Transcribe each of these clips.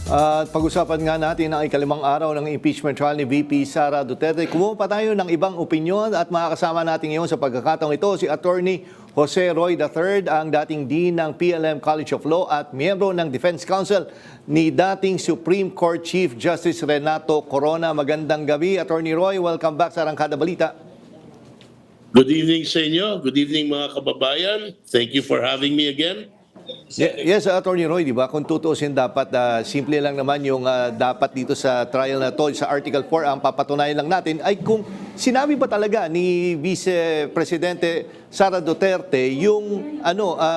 At pag-usapan nga natin ang ikalimang araw ng impeachment trial ni VP Sara Duterte. Kumuha pa tayo ng ibang opinyon at makakasama natin ngayon sa pagkakataong ito si Attorney Jose Roy III, ang dating Dean ng PLM College of Law at miyembro ng Defense Council ni dating Supreme Court Chief Justice Renato Corona. Magandang gabi, Attorney Roy. Welcome back sa Arangkada Balita. Good evening sa inyo. Good evening mga kababayan. Thank you for having me again. Yes, Attorney Roy, di ba? Kung tutuusin dapat, simple lang naman yung dapat dito sa trial na to, sa Article 4, ang papatunayan lang natin ay kung sinabi ba talaga ni Vice Presidente Sara Duterte yung,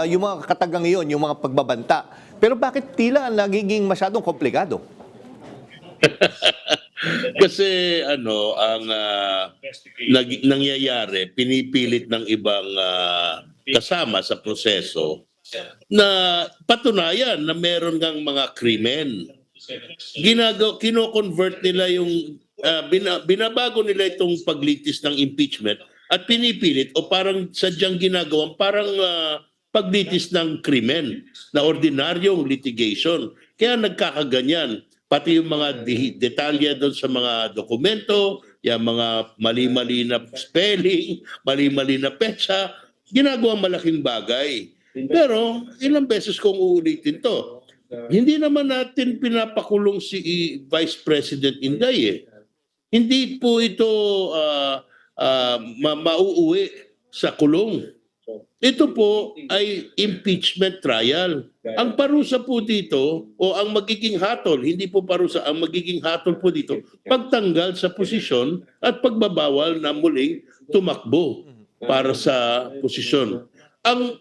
yung mga katagang iyon, yung mga pagbabanta. Pero bakit tila nagiging masyadong komplikado? Kasi ang nangyayari, pinipilit ng ibang kasama sa proseso na patunayan na meron ngang mga krimen. Kino-convert nila yung, binabago nila itong paglitis ng impeachment at pinipilit o parang sadyang ginagawang parang paglitis ng krimen na ordinaryong litigation. Kaya nagkakaganyan. Pati yung mga detalye doon sa mga dokumento, yung mga mali-mali na spelling, mali-mali na petsa, ginagawang malaking bagay. Pero ilang beses kong uulitin to. Hindi naman natin pinapakulong si Vice President Inday eh. Hindi po ito mauuwi sa kulong. Ito po ay impeachment trial. Ang parusa po dito o ang magiging hatol, hindi po parusa, ang magiging hatol po dito, pagtanggal sa posisyon at pagbabawal na muling tumakbo para sa posisyon. Ang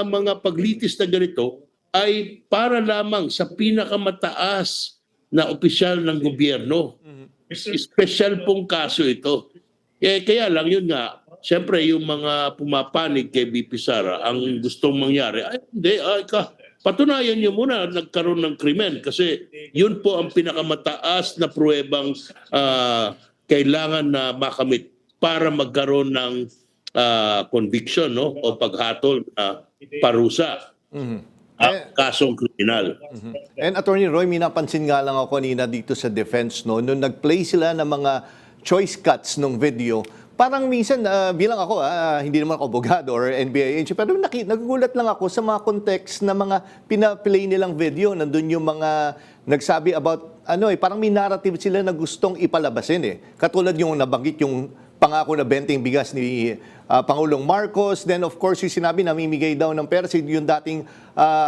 mga paglitis na ganito ay para lamang sa pinakamataas na opisyal ng gobyerno. Special pong kaso ito. Kaya lang yun nga, siyempre yung mga pumapanig kay VP Sara, ang gustong mangyari, ay hindi, patunayan niyo muna nagkaroon ng krimen kasi yun po ang pinakamataas na pruwebang kailangan na makamit para magkaroon ng conviction, no, o paghatol na parusa. Kasong kriminal. And Attorney Roy, may napansin nga lang ako kanina dito sa defense, no, nung nag-play sila ng mga choice cuts ng video, parang minsan, bilang ako, hindi naman ako abogado or NBI agent, pero nagugulat lang ako sa mga context na mga pina-play nilang video. Nandun yung mga nagsabi about, parang may narrative sila na gustong ipalabasin eh. Katulad yung nabanggit yung pangako na benteng bigas ni Pangulong Marcos. Then of course, yung sinabi namimigay daw ng pera yung dating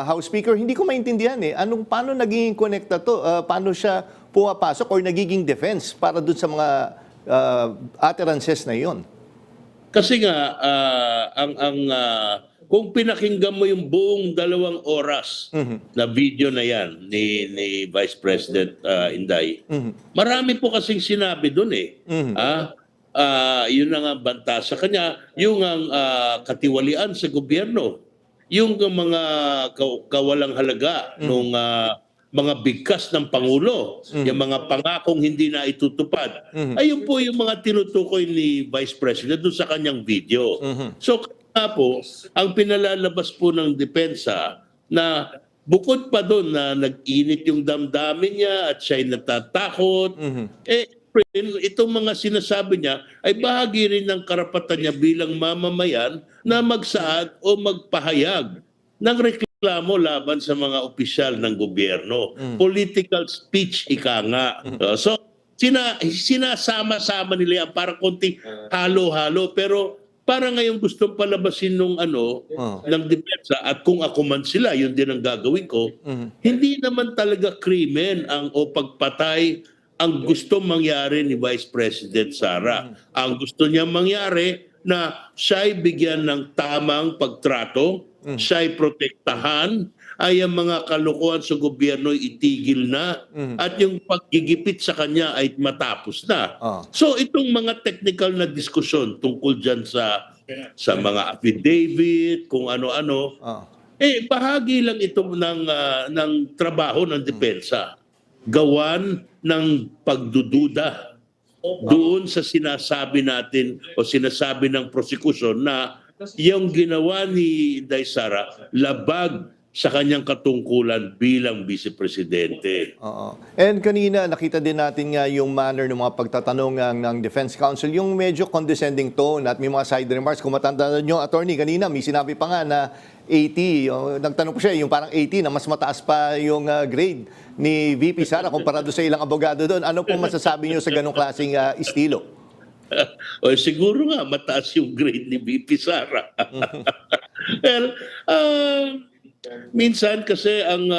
House Speaker. Hindi ko maintindihan eh. Paano naging connecta to? Paano siya pumapasok or nagiging defense para dun sa mga utterances na yon? Kasi nga, kung pinakinggan mo yung buong 2 oras na video na yan ni Vice President Inday, marami po kasing sinabi dun eh. Yun ang banta sa kanya, yung ang katiwalian sa gobyerno, yung mga kawalang halaga nung mga bigkas ng Pangulo, yung mga pangakong hindi na itutupad. Ayun po yung mga tinutukoy ni Vice President doon sa kanyang video. So kaya po, ang pinalalabas po ng depensa na bukod pa doon na nag-init yung damdamin niya at siya'y natatakot, itong mga sinasabi niya ay bahagi rin ng karapatan niya bilang mamamayan na magsaad o magpahayag ng reklamo laban sa mga opisyal ng gobyerno. Political speech, ika nga. So, sinasama-sama nila yan para konting halo-halo. Pero para ngayong gustong palabasin ng depensa at kung ako man sila, yun din ang gagawin ko, hindi naman talaga krimen o pagpatay ang gusto mangyari ni Vice President Sara. Ang gusto niya mangyari na siya'y bigyan ng tamang pagtrato, siya'y protektahan, ay ang mga kalokohan sa gobyerno itigil na, at yung paggigipit sa kanya ay matapos na. So itong mga technical na diskusyon tungkol dyan sa mga affidavit, kung ano-ano, bahagi lang ito ng trabaho ng depensa. Gawan ng pagdududa doon sa sinasabi natin o sinasabi ng prosekusyon na yung ginawa ni Inday Sara labag sa kanyang katungkulan bilang Vice Presidente. Oo. And kanina, nakita din natin nga yung manner ng mga pagtatanong ng Defense Counsel, yung medyo condescending tone at may mga side remarks. Kung matandaan nyo, attorney, kanina may sinabi pa nga na 80, nagtanong po siya, yung parang 80 na mas mataas pa yung grade ni VP Sara kumpara doon sa ilang abogado doon. Ano po masasabi nyo sa ganong klaseng estilo? O siguro nga mataas yung grade ni VP Sara. Well, minsan kasi ang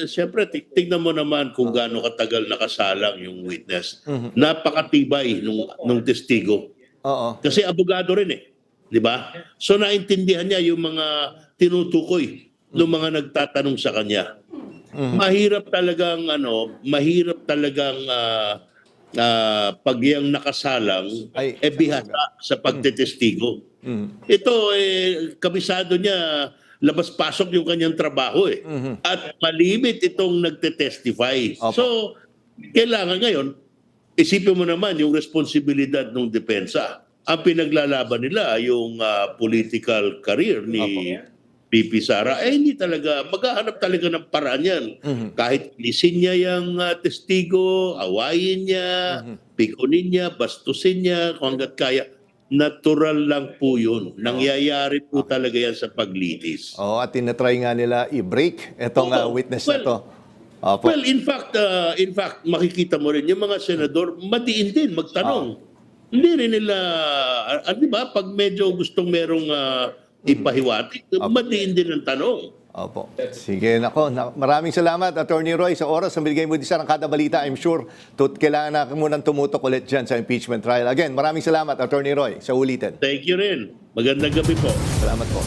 siyempre tignan mo naman kung gaano katagal nakasalang yung witness. Napakatibay nung testigo. Oo. Kasi abogado rin eh, 'di ba? So naintindihan niya yung mga tinutukoy ng mga nagtatanong sa kanya. Mahirap talagang pag yang nakasalang Ay, bihasa sa pagtetestigo. Ito kabisado niya labas-pasok yung kanyang trabaho eh. At malimit itong nagte-testify. Opo. So, kailangan ngayon, isipin mo naman yung responsibilidad ng depensa. Ang pinaglalaban nila yung political career ni VP Sara, hindi talaga, maghahanap talaga ng paraan yan. Kahit lisin niya yung testigo, awayin niya, pikunin niya, bastusin niya, kung hanggat kaya, natural lang po yun. Nangyayari po talaga yan sa paglitis. Oo, at tinatry nga nila i-break itong Oo. witness na to. Opo. Well, in fact, makikita mo rin, yung mga senador, madiin din magtanong. Hindi rin nila, di ba, pag medyo gustong merong ipahiwatig, madiin din ang tanong. Opo. Sige, nako. Maraming salamat, Attorney Roy, sa oras na binigay mo din sa kada balita. I'm sure kailangan na munang tumutok ulit dyan sa impeachment trial. Again, maraming salamat, Attorney Roy, sa ulitin. Thank you rin. Magandang gabi po. Salamat po.